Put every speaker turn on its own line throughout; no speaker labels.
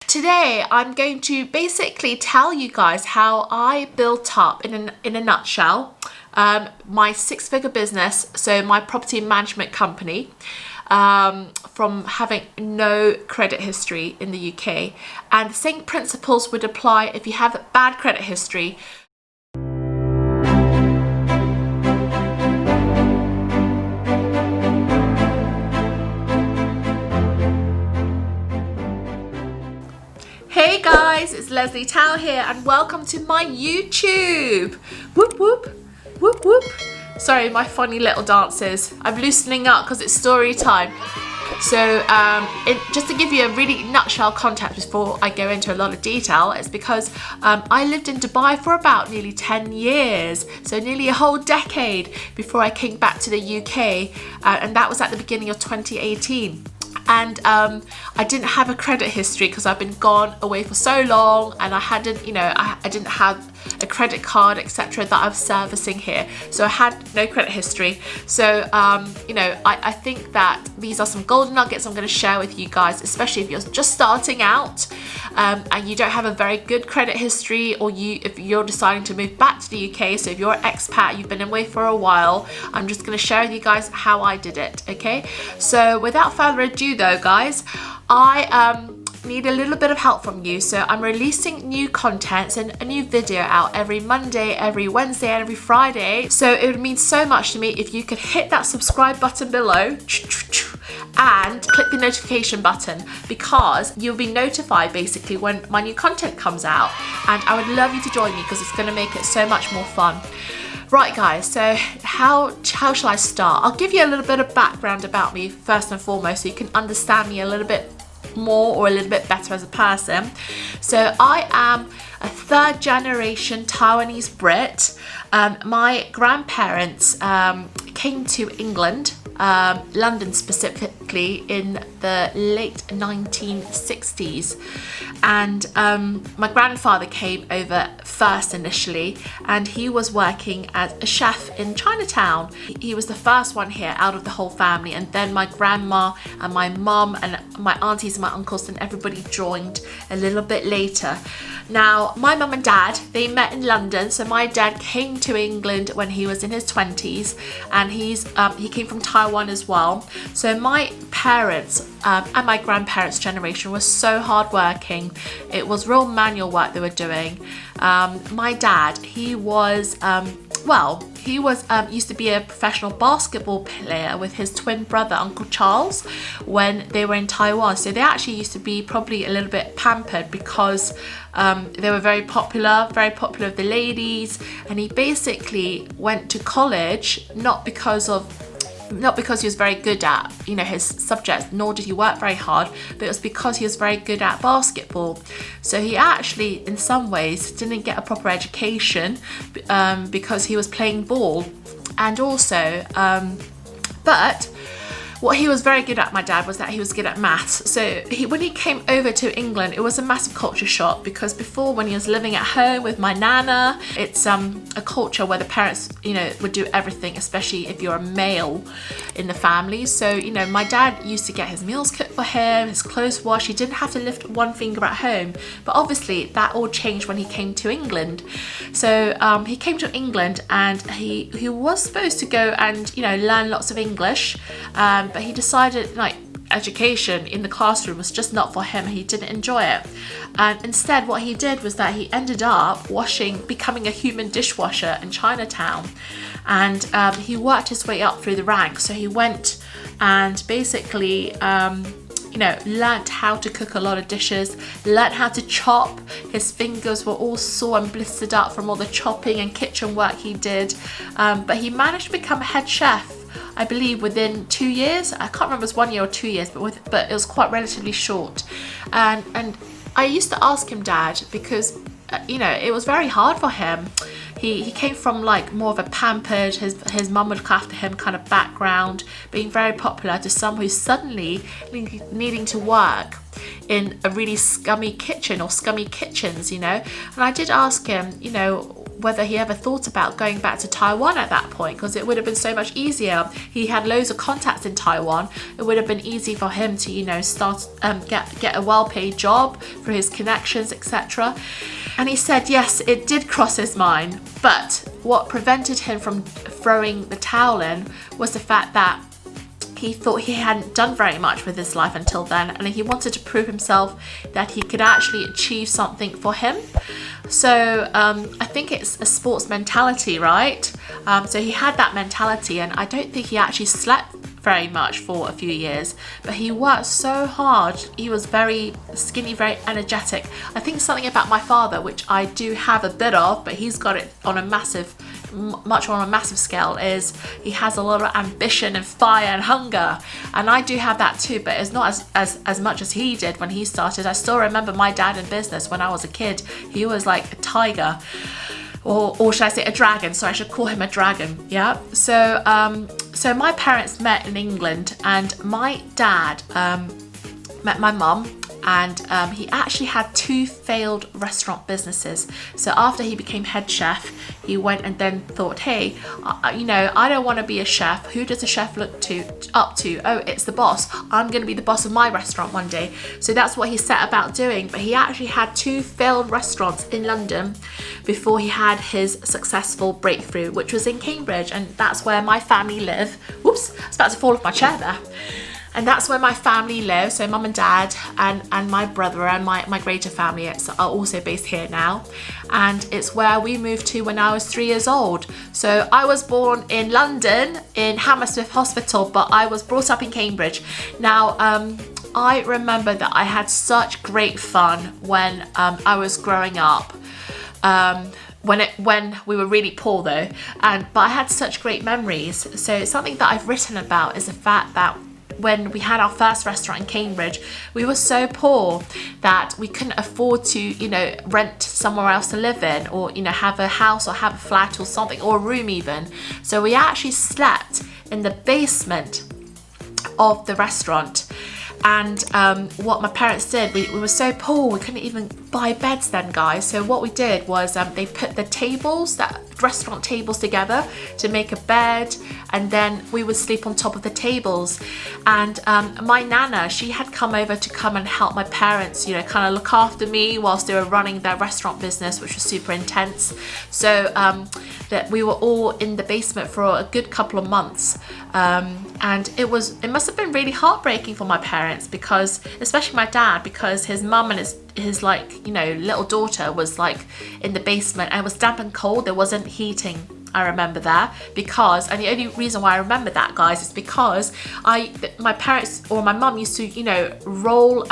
Today I'm going to basically tell you guys how I built up in a nutshell my six-figure business, so my property management company, from having no credit history in the UK. And the same principles would apply if you have a bad credit history. Hey guys, it's Lesley Tao here and welcome to my YouTube. Whoop whoop, whoop whoop. Sorry, my funny little dances. I'm loosening up because it's story time. So just to give you a really nutshell context before I go into a lot of detail, it's because I lived in Dubai for about nearly 10 years, so nearly a whole decade before I came back to the UK, and that was at the beginning of 2018. And I didn't have a credit history because I've been gone away for so long, and I hadn't, I didn't have a credit card, etc. that I'm servicing here. So I had no credit history. So, I think that these are some golden nuggets I'm going to share with you guys, especially if you're just starting out and you don't have a very good credit history, or if you're deciding to move back to the UK. So if you're an expat, you've been away for a while, I'm just going to share with you guys how I did it, okay? So without further ado though, guys, I need a little bit of help from you. So I'm releasing new content and a new video out every Monday, every Wednesday, and every Friday. So it would mean so much to me if you could hit that subscribe button below and click the notification button, because you'll be notified basically when my new content comes out, and I would love you to join me because it's going to make it so much more fun. Right guys, so how shall I start? I'll give you a little bit of background about me first and foremost, so you can understand me a little bit more or a little bit better as a person. So I am a third generation Taiwanese Brit. My grandparents came to England, London specifically, in the late 1960s, and my grandfather came over first initially, and he was working as a chef in Chinatown. He was the first one here out of the whole family, and then my grandma and my mum and my aunties and my uncles and everybody joined a little bit later. Now, my mum and dad, they met in London. So my dad came to England when he was in his 20s, and he came from Taiwan as well. So my parents and my grandparents' generation was so hardworking. It was real manual work they were doing. My dad, he was used to be a professional basketball player with his twin brother, Uncle Charles, when they were in Taiwan. So they actually used to be probably a little bit pampered because they were very popular with the ladies. And he basically went to college not because he was very good at his subjects, nor did he work very hard, but it was because he was very good at basketball. So he actually in some ways didn't get a proper education because he was playing ball. And also but what he was very good at, my dad, was that he was good at maths. So when he came over to England, it was a massive culture shock, because before, when he was living at home with my nana, it's a culture where the parents would do everything, especially if you're a male in the family. So my dad used to get his meals cooked for him, his clothes washed. He didn't have to lift one finger at home. But obviously that all changed when he came to England. So he came to England, and he was supposed to go and learn lots of English, but he decided education in the classroom was just not for him. He didn't enjoy it, and instead what he did was that he ended up becoming a human dishwasher in Chinatown, and he worked his way up through the ranks. So he went and basically learnt how to cook a lot of dishes, learnt how to chop. His fingers were all sore and blistered up from all the chopping and kitchen work he did, but he managed to become a head chef, I believe, within 2 years. I can't remember if it was 1 year or 2 years, but it was quite relatively short. And I used to ask him, Dad, because it was very hard for him. He came from more of a pampered, his mum would look after him kind of background, being very popular, to someone who's suddenly needing to work in a really scummy kitchen or scummy kitchens, And I did ask him, whether he ever thought about going back to Taiwan at that point, because it would have been so much easier. He had loads of contacts in Taiwan. It would have been easy for him to, you know, start get a well-paid job for his connections, etc. And he said yes, it did cross his mind, but what prevented him from throwing the towel in was the fact that he thought he hadn't done very much with his life until then, and he wanted to prove himself that he could actually achieve something for him. So I think it's a sports mentality, right? So he had that mentality, and I don't think he actually slept very much for a few years, but he worked so hard. He was very skinny, very energetic. I think something about my father, which I do have a bit of, but he's got it on a massive scale, is he has a lot of ambition and fire and hunger, and I do have that too, but it's not as much as he did when he started. I still remember my dad in business when I was a kid. He was like a tiger, or should I say a dragon? So I should call him a dragon. Yeah. So my parents met in England, and my dad met my mum, and he actually had 2 failed restaurant businesses. So after he became head chef, he went and then thought, hey, you know, I don't want to be a chef. Who does a chef look up to? Oh, it's the boss. I'm going to be the boss of my restaurant one day. So that's what he set about doing. But he actually had 2 failed restaurants in London before he had his successful breakthrough, which was in Cambridge, and that's where my family live. Whoops, I was about to fall off my chair there. And that's where my family lives. So mum and dad and my brother and my greater family are also based here now. And it's where we moved to when I was 3 years old. So I was born in London in Hammersmith Hospital, but I was brought up in Cambridge. Now, I remember that I had such great fun when I was growing up. When we were really poor though, but I had such great memories. So something that I've written about is the fact that when we had our first restaurant in Cambridge, we were so poor that we couldn't afford to, you know, rent somewhere else to live in, or, you know, have a house or have a flat or something, or a room even. So we actually slept in the basement of the restaurant. And what my parents did, we were so poor, we couldn't even buy beds then, guys. So what we did was they put the tables, that restaurant tables, together to make a bed, and then we would sleep on top of the tables. And my nana, she had come over to come and help my parents, you know, kind of look after me whilst they were running their restaurant business, which was super intense. So that we were all in the basement for a good couple of months. And it must have been really heartbreaking for my parents, because, especially my dad, because his mum and his like, you know, little daughter was like in the basement, and it was damp and cold. There wasn't heating. I remember that, and the only reason why I remember that, guys, is because my parents or my mum used to, you know, roll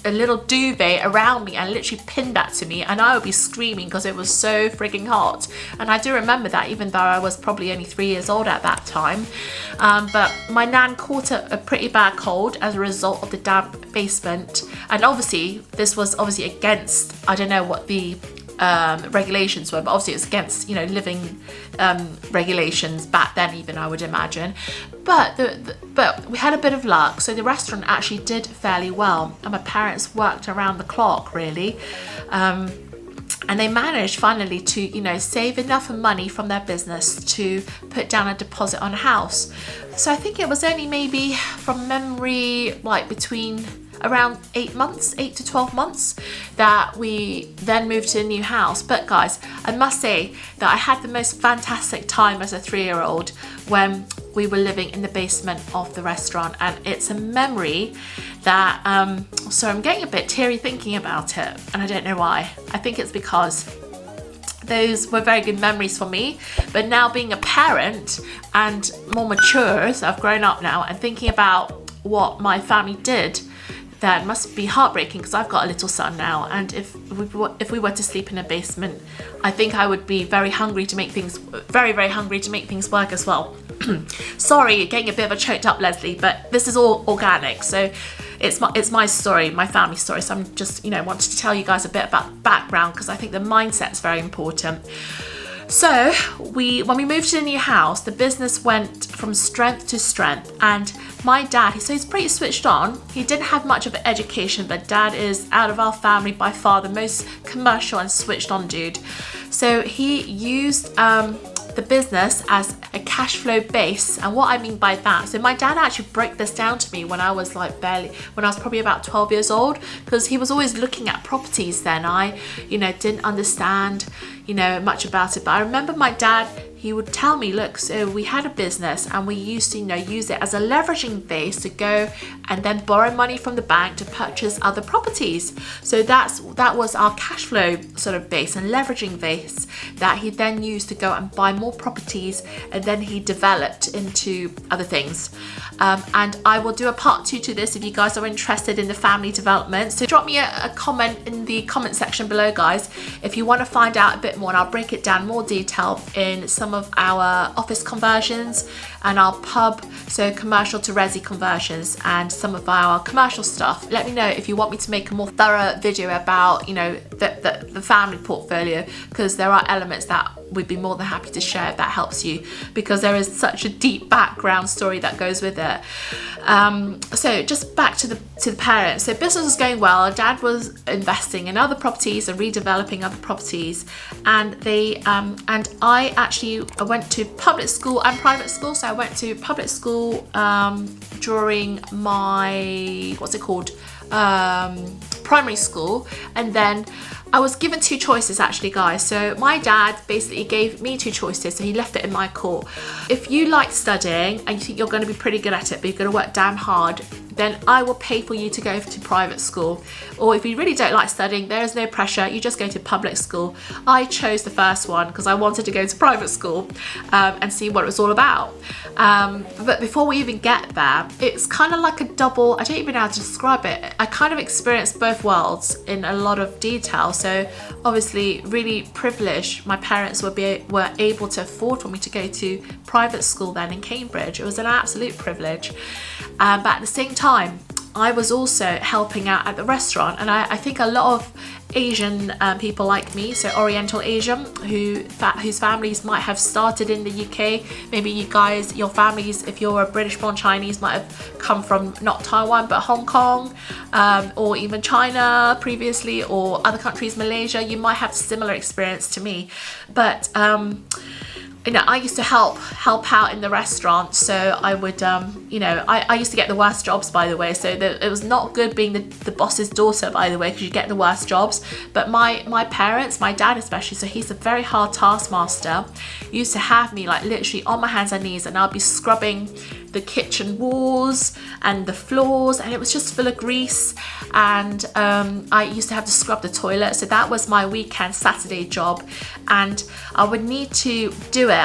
a little duvet around me and literally pin that to me, and I would be screaming because it was so frigging hot. And I do remember that, even though I was probably only 3 years old at that time. But my nan caught a pretty bad cold as a result of the damp basement, and obviously this was against, I don't know what the regulations were, but obviously it was against, you know, living regulations back then, even, I would imagine. But we had a bit of luck, so the restaurant actually did fairly well, and my parents worked around the clock, really, and they managed finally to, you know, save enough money from their business to put down a deposit on a house. So I think it was only maybe, from memory, like between around 8 to 12 months that we then moved to a new house. But guys, I must say that I had the most fantastic time as a 3-year-old when we were living in the basement of the restaurant, and it's a memory that so I'm getting a bit teary thinking about it, and I don't know why. I think it's because those were very good memories for me. But now, being a parent and more mature, so I've grown up now, and thinking about what my family did, that must be heartbreaking, because I've got a little son now, and if we were to sleep in a basement, I think I would be very hungry to make things, very, very hungry to make things work as well. Sorry, getting a bit of a choked up, Lesley, but this is all organic, so it's my story, my family story. So I'm just, you know, wanted to tell you guys a bit about background, because I think the mindset's very important. So when we moved to the new house, the business went from strength to strength, and my dad, he's pretty switched on. He didn't have much of an education, but dad is, out of our family, by far the most commercial and switched on dude. So he used the business as a cash flow base. And what I mean by that, so my dad actually broke this down to me when I was probably about 12 years old, because he was always looking at properties then. I didn't understand much about it, but I remember my dad, he would tell me, look, so we had a business and we used to use it as a leveraging base to go and then borrow money from the bank to purchase other properties. So that was our cash flow sort of base and leveraging base that he then used to go and buy more properties, and then he developed into other things. And I will do a part 2 to this if you guys are interested in the family development. So drop me a comment in the comment section below, guys, if you want to find out a bit more, and I'll break it down more detail in some of our office conversions and our pub, so commercial to resi conversions, and some of our commercial stuff. Let me know if you want me to make a more thorough video about the family portfolio, because there are elements that we'd be more than happy to share if that helps you, because there is such a deep background story that goes with it. So just back to the parents. So business was going well. Dad was investing in other properties and redeveloping other properties, and I went to public school and private school. So I went to public school during my primary school, and then I was given 2 choices actually, guys. So my dad basically gave me 2 choices, so he left it in my court. If you like studying and you think you're going to be pretty good at it, but you're going to work damn hard, then I will pay for you to go to private school. Or if you really don't like studying, there is no pressure, you just go to public school. I chose the first one because I wanted to go to private school and see what it was all about. But before we even get there, it's kind of like a double, I don't even know how to describe it. I kind of experienced both worlds in a lot of detail. So obviously really privileged. My parents were able to afford for me to go to private school then in Cambridge. It was an absolute privilege. But at the same time, I was also helping out at the restaurant, and I think a lot of Asian people like me, so Oriental Asian, whose families might have started in the UK. Maybe you guys, your families, if you're a British born Chinese, might have come from not Taiwan but Hong Kong, or even China previously, or other countries, Malaysia. You might have a similar experience to me, but I used to help out in the restaurant. So I would, I used to get the worst jobs, by the way. So it was not good being the boss's daughter, by the way, because you get the worst jobs. But my parents, my dad especially, so he's a very hard taskmaster, used to have me like literally on my hands and knees, and I'll be scrubbing the kitchen walls and the floors, and it was just full of grease. And I used to have to scrub the toilet, so that was my weekend Saturday job, and I would need to do it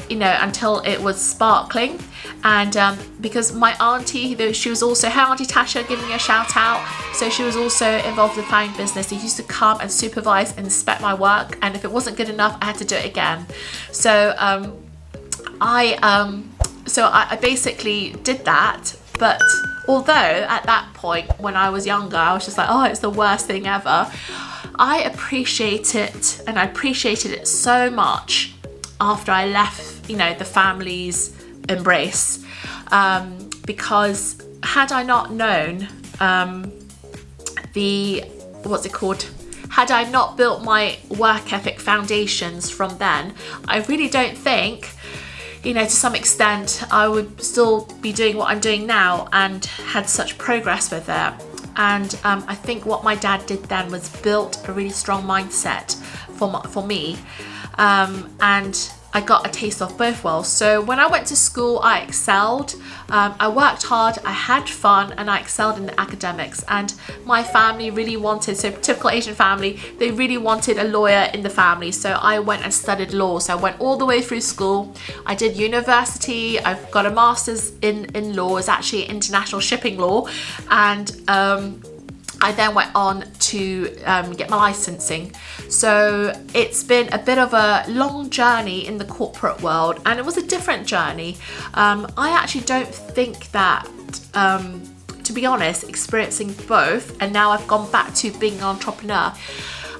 until it was sparkling. And because my auntie, she was also, her auntie Tasha, giving me a shout out, so she was also involved in the family business. She used to come and supervise and inspect my work, and if it wasn't good enough, I had to do it again. So I basically did that. But although at that point when I was younger, I was just like, oh, it's the worst thing ever, I appreciate it, and I appreciated it so much after I left, the family's embrace, because had I not known had I not built my work ethic foundations from then, I really don't think, to some extent, I would still be doing what I'm doing now and had such progress with it. And I think what my dad did then was built a really strong mindset for me, and I got a taste of both worlds. So when I went to school, I excelled. I worked hard, I had fun, and I excelled in the academics. And my family really wanted, so typical Asian family, they really wanted a lawyer in the family. So I went and studied law. So I went all the way through school. I did university. I've got a master's in law. It's actually international shipping law. And I then went on to get my licensing. So it's been a bit of a long journey in the corporate world, and it was a different journey. I actually don't think that, to be honest, experiencing both, and now I've gone back to being an entrepreneur,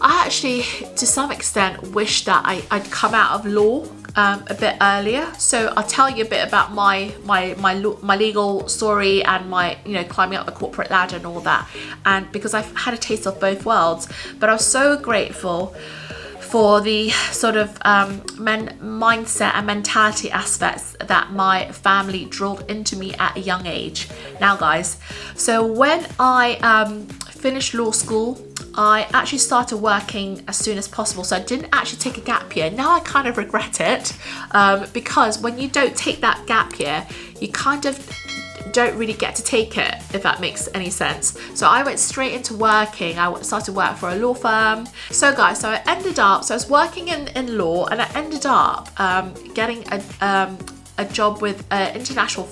I actually, to some extent, wish that I'd come out of law a bit earlier. So I'll tell you a bit about my legal story and my climbing up the corporate ladder and all that, and because I've had a taste of both worlds. But I was so grateful for the sort of mindset and mentality aspects that my family drilled into me at a young age. Now guys, so when I finished law school, I actually started working as soon as possible. So I didn't actually take a gap year. Now I kind of regret it, because when you don't take that gap year, you kind of don't really get to take it, if that makes any sense. So I went straight into working. I started work for a law firm. So guys, so I was working in law, and I ended up getting a job with an international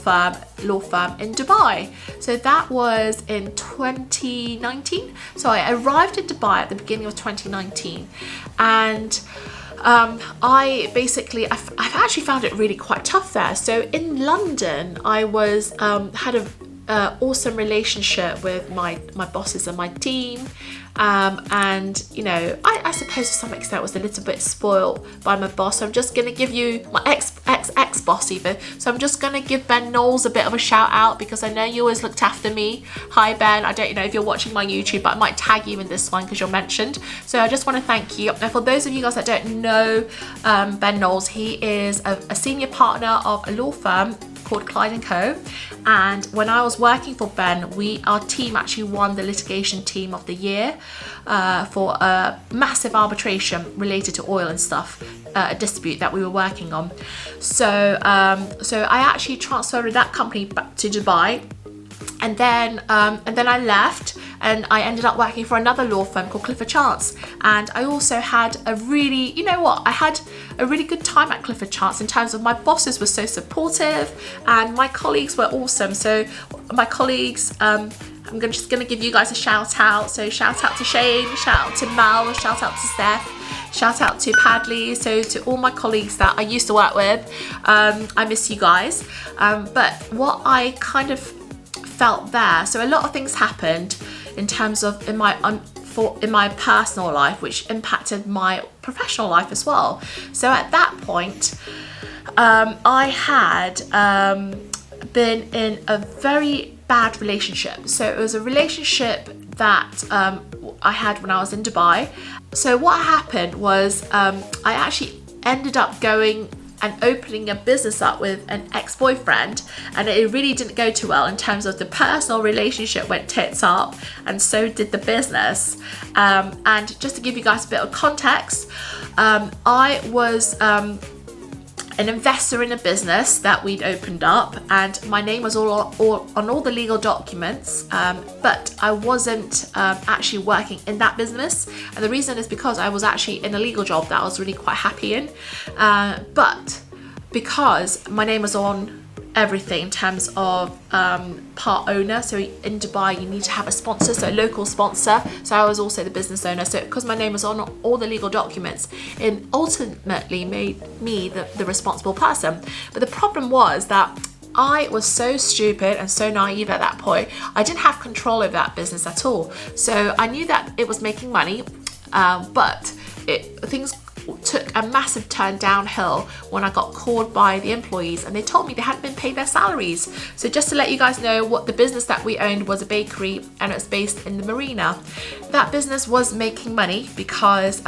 law firm in Dubai. So that was in 2019. So I arrived in Dubai at the beginning of 2019, and I've actually found it really quite tough there. So in London, I was had a awesome relationship with my bosses and my team, and you know, I suppose to some extent was a little bit spoiled by my boss. So I'm just gonna give you my ex boss even. So I'm just gonna give Ben Knowles a bit of a shout out, because I know you always looked after me. Hi Ben, I don't know if you're watching my YouTube, but I might tag you in this one because you're mentioned. So I just want to thank you. And for those of you guys that don't know Ben Knowles, he is a senior partner of a law firm called Clyde Co. And when I was working for Ben, our team actually won the litigation team of the year for a massive arbitration related to oil and stuff, a dispute that we were working on. So I actually transferred that company back to Dubai. And then I left, and I ended up working for another law firm called Clifford Chance. And I also had I had a really good time at Clifford Chance in terms of my bosses were so supportive and my colleagues were awesome. So my colleagues, I'm just gonna give you guys a shout out. So shout out to Shane, shout out to Mel, shout out to Steph, shout out to Padley. So to all my colleagues that I used to work with, I miss you guys. But what I kind of felt there, so a lot of things happened in terms of in my personal life, which impacted my professional life as well. So at that point, I had been in a very bad relationship. So it was a relationship that I had when I was in Dubai. So what happened was I actually ended up going and opening a business up with an ex-boyfriend, and it really didn't go too well in terms of the personal relationship went tits up, and so did the business. And just to give you guys a bit of context, I was an investor in a business that we'd opened up, and my name was all on all the legal documents, but I wasn't actually working in that business. And the reason is because I was actually in a legal job that I was really quite happy in, but because my name was on everything in terms of part owner, so in Dubai you need to have a sponsor, so a local sponsor. So I was also the business owner. So because my name was on all the legal documents, it ultimately made me the responsible person. But the problem was that I was so stupid and so naive at that point. I didn't have control over that business at all. So I knew that it was making money, but things took a massive turn downhill when I got called by the employees, and they told me they hadn't been paid their salaries. So just to let you guys know, what the business that we owned was a bakery, and it was based in the marina. That business was making money because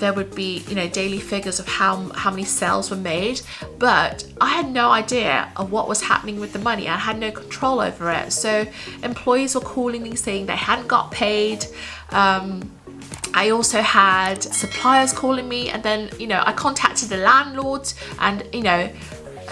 there would be, you know, daily figures of how many sales were made, but I had no idea of what was happening with the money. I had no control over it. So employees were calling me saying they hadn't got paid. I also had suppliers calling me, and then, you know, I contacted the landlord, and, you know,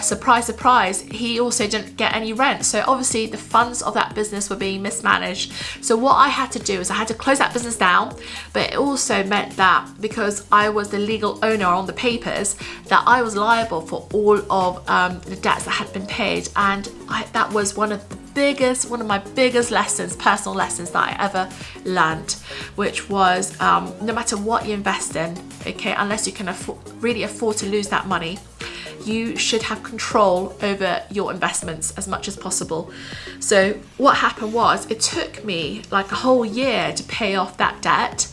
surprise, surprise, he also didn't get any rent. So obviously the funds of that business were being mismanaged. So what I had to do is I had to close that business down, but it also meant that because I was the legal owner on the papers, that I was liable for all of the debts that had been paid. And that was one of my biggest lessons, personal lessons that I ever learned, which was no matter what you invest in, okay, unless you can really afford to lose that money, you should have control over your investments as much as possible. So what happened was, it took me like a whole year to pay off that debt,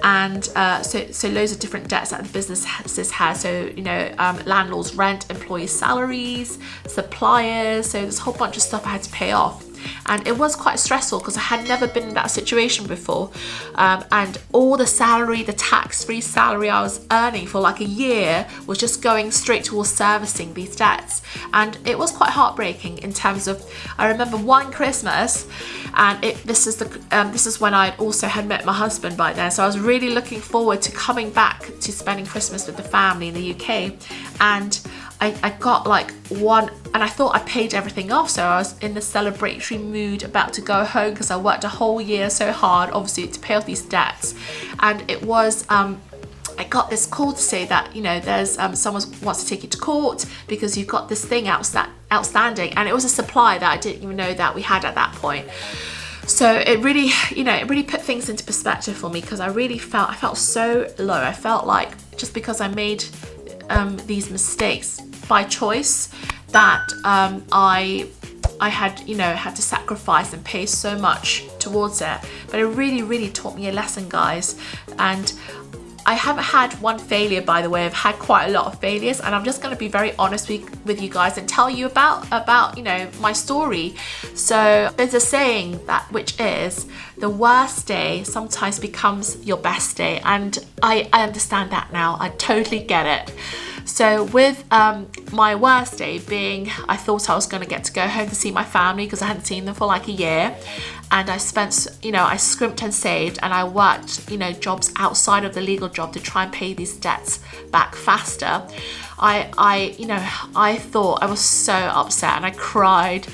and so loads of different debts that the businesses had. So, you know, landlord's rent, employees' salaries, suppliers. So there's a whole bunch of stuff I had to pay off. and it was quite stressful because I had never been in that situation before, and all the salary, the tax-free salary I was earning for like a year was just going straight towards servicing these debts, and it was quite heartbreaking in terms of, I remember one Christmas, and this is when I also had met my husband by then, so I was really looking forward to coming back to spending Christmas with the family in the UK, and I got like one, and I thought I paid everything off, so I was in the celebratory mood about to go home because I worked a whole year so hard, obviously, to pay off these debts. And it was I got this call to say that, you know, there's someone wants to take you to court because you've got this thing outstanding, and it was a supply that I didn't even know that we had at that point. So it really, you know, it really put things into perspective for me, because I felt so low. I felt like just because I made these mistakes by choice, that I had, you know, had to sacrifice and pay so much towards it. But it really taught me a lesson, guys. And I haven't had one failure, by the way. I've had quite a lot of failures, and I'm just going to be very honest with you guys and tell you about you know, my story. So there's a saying that which is, the worst day sometimes becomes your best day, and I understand that now. I totally get it. So with my worst day being, I thought I was going to get to go home to see my family because I hadn't seen them for like a year, and I spent, you know, I scrimped and saved, and I worked, you know, jobs outside of the legal job to try and pay these debts back faster. You know, I thought, I was so upset, and I cried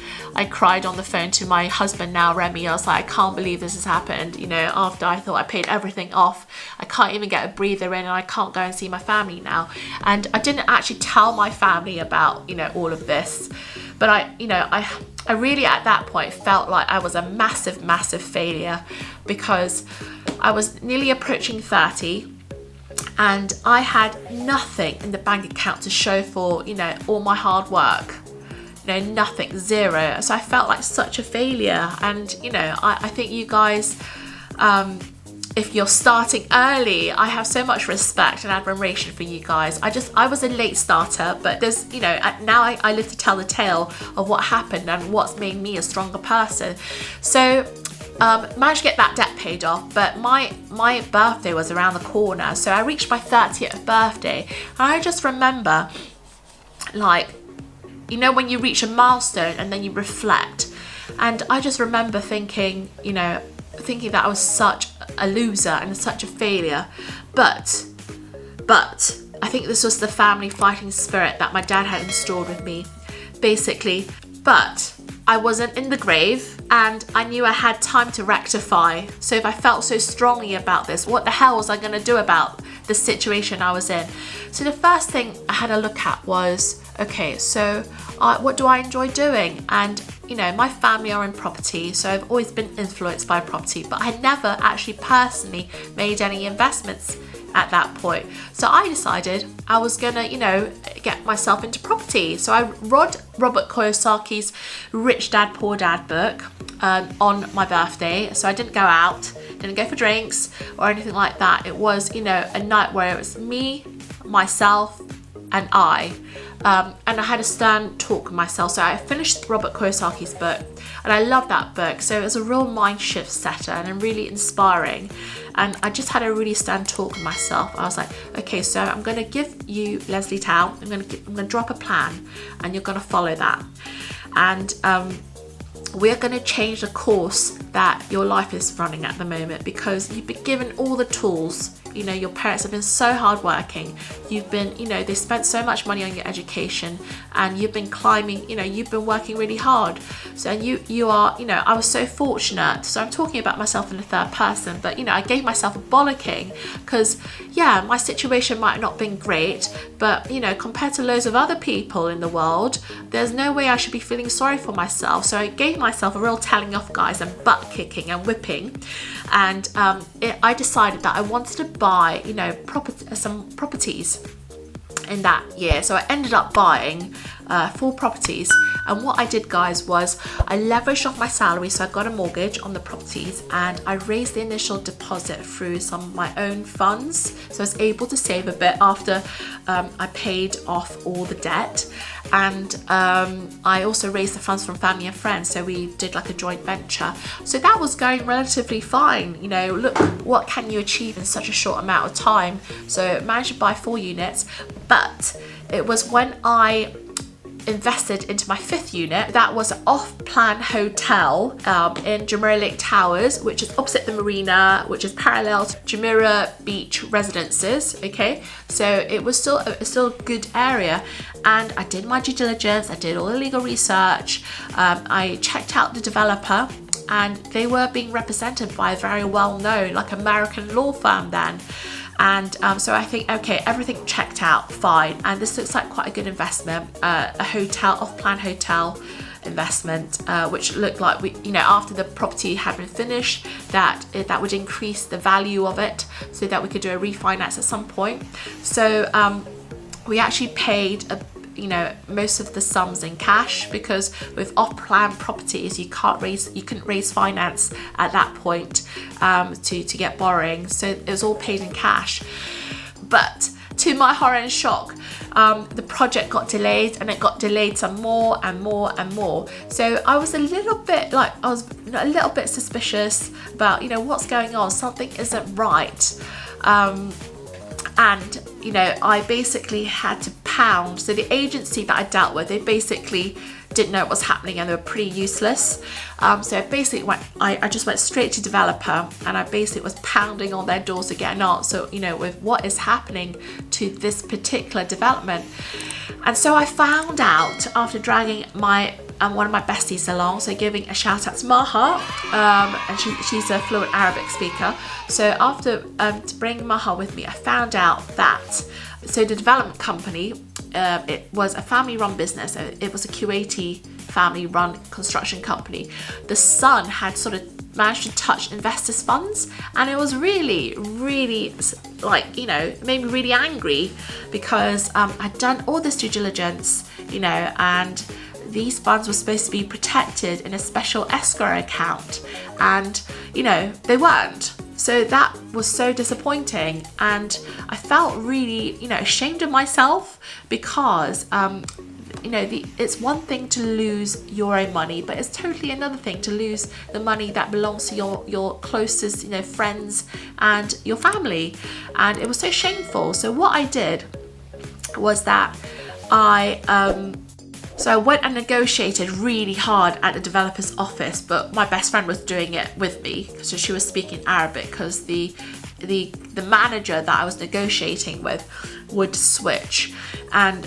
on the phone to my husband now, Remy. I was like, I can't believe this has happened, you know, after I thought I paid everything off. I can't even get a breather in, and I can't go and see my family now. And I didn't actually tell my family about, you know, all of this, but I really at that point felt like I was a massive failure, because I was nearly approaching 30, and I had nothing in the bank account to show for, you know, all my hard work. You know, nothing, zero. So I felt like such a failure. And, you know, I think you guys, if you're starting early, I have so much respect and admiration for you guys. I was a late starter, but there's, you know, now I live to tell the tale of what happened and what's made me a stronger person. So managed to get that debt paid off, but my birthday was around the corner, so I reached my 30th birthday, and I just remember, like, you know, when you reach a milestone and then you reflect, and I just remember thinking that I was such a loser and such a failure, but I think this was the family fighting spirit that my dad had installed with me, basically. But I wasn't in the grave, and I knew I had time to rectify. So if I felt so strongly about this, what the hell was I going to do about the situation I was in? So the first thing I had a look at was, okay, so what do I enjoy doing? And, you know, my family are in property, so I've always been influenced by property, but I had never actually personally made any investments at that point. So I decided I was gonna, you know, get myself into property. So I read Robert Kiyosaki's Rich Dad Poor Dad book on my birthday. So I didn't go out, didn't go for drinks or anything like that. It was, you know, a night where it was me, myself, and I had a stern talk with myself. So I finished Robert Kiyosaki's book, and I love that book. So it was a real mind shift setter and really inspiring. And I just had a really stern talk with myself. I was like, okay, so I'm going to give you, Lesley Tao, I'm going to drop a plan, and you're going to follow that. And we're going to change the course that your life is running at the moment, because you've been given all the tools. You know, your parents have been so hardworking. You've been, you know, they spent so much money on your education, and you've been climbing, you know, you've been working really hard. So you are, you know, I was so fortunate. So I'm talking about myself in the third person, but, you know, I gave myself a bollocking, because, yeah, my situation might not have been great, but, you know, compared to loads of other people in the world, there's no way I should be feeling sorry for myself. So I gave myself a real telling off, guys, and butt kicking and whipping. And I decided that I wanted to buy, you know, some properties in that year. So I ended up buying 4 properties, And what I did, guys, was I leveraged off my salary, so I got a mortgage on the properties, and I raised the initial deposit through some of my own funds. So I was able to save a bit after I paid off all the debt. And I also raised the funds from family and friends, so we did like a joint venture. So that was going relatively fine. You know, look, what can you achieve in such a short amount of time? So I managed to buy 4 units, but it was when I invested into my 5th unit. That was an off-plan hotel in Jumeirah Lake Towers, which is opposite the marina, which is parallel to Jumeirah Beach Residences. Okay, so it was still a good area, and I did my due diligence. I did all the legal research. I checked out the developer, and they were being represented by a very well-known, like, American law firm then. And so I think, okay, everything checked out fine, and this looks like quite a good investment, a hotel, off-plan hotel investment, which looked like we, you know, after the property had been finished, that would increase the value of it, so that we could do a refinance at some point. So we actually paid most of the sums in cash, because with off-plan properties you couldn't raise finance at that point to get borrowing, so it was all paid in cash. But to my horror and shock, the project got delayed, and it got delayed some more and more and more. So I was a little bit suspicious about, what's going on, something isn't right. And I basically had to pound. So the agency that I dealt with, they basically didn't know what was happening, and they were pretty useless. So I basically I just went straight to developer, and I basically was pounding on their doors to get an answer, with what is happening to this particular development. And so I found out after dragging one of my besties along, so giving a shout out to Maha, and she's a fluent Arabic speaker. So after bringing Maha with me, I found out that the development company, it was a family-run business. It was a Kuwaiti family-run construction company. The son had sort of managed to touch investors' funds, and it was really, really, it made me really angry, because I'd done all this due diligence, and these funds were supposed to be protected in a special escrow account, and they weren't. So that was so disappointing, and I felt really ashamed of myself, because it's one thing to lose your own money, but it's totally another thing to lose the money that belongs to your closest friends and your family, and it was so shameful. So what I did was that So I went and negotiated really hard at the developer's office, but my best friend was doing it with me, so she was speaking Arabic, because the manager that I was negotiating with would switch, and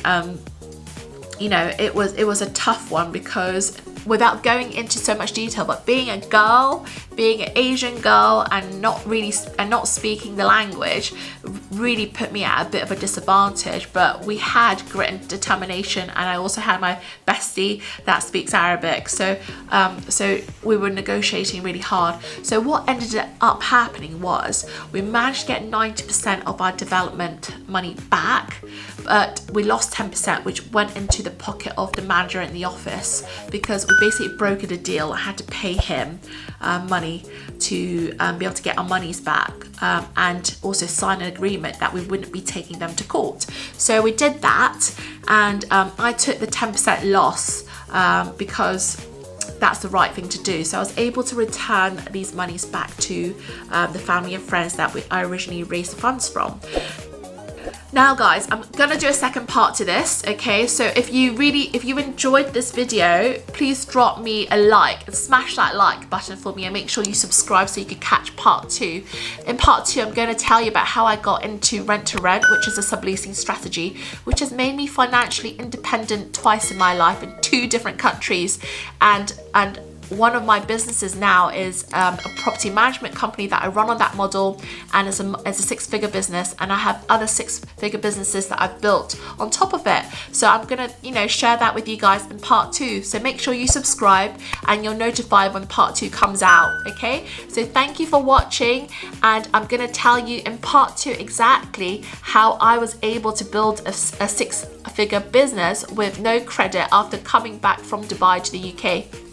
it was a tough one, because without going into so much detail, but being an Asian girl, and not speaking the language really put me at a bit of a disadvantage. But we had grit and determination, and I also had my bestie that speaks Arabic, so we were negotiating really hard. So what ended up happening was we managed to get 90% of our development money back, but we lost 10%, which went into the pocket of the manager in the office, because we basically brokered a deal. I had to pay him money to be able to get our monies back, and also sign an agreement that we wouldn't be taking them to court. So we did that, and I took the 10% loss, because that's the right thing to do. So I was able to return these monies back to the family and friends that I originally raised the funds from. Now guys, I'm gonna do a second part to this, okay? So if you enjoyed this video, please drop me a like and smash that like button for me, and make sure you subscribe so you can catch part 2. In part 2, I'm gonna tell you about how I got into rent to rent, which is a subleasing strategy, which has made me financially independent twice in my life in 2 different countries, and one of my businesses now is a property management company that I run on that model, and it's a six-figure business, and I have other six-figure businesses that I've built on top of it. So I'm gonna, share that with you guys in part 2. So make sure you subscribe and you're notified when part 2 comes out, okay? So thank you for watching, and I'm gonna tell you in part 2 exactly how I was able to build a six-figure business with no credit after coming back from Dubai to the UK.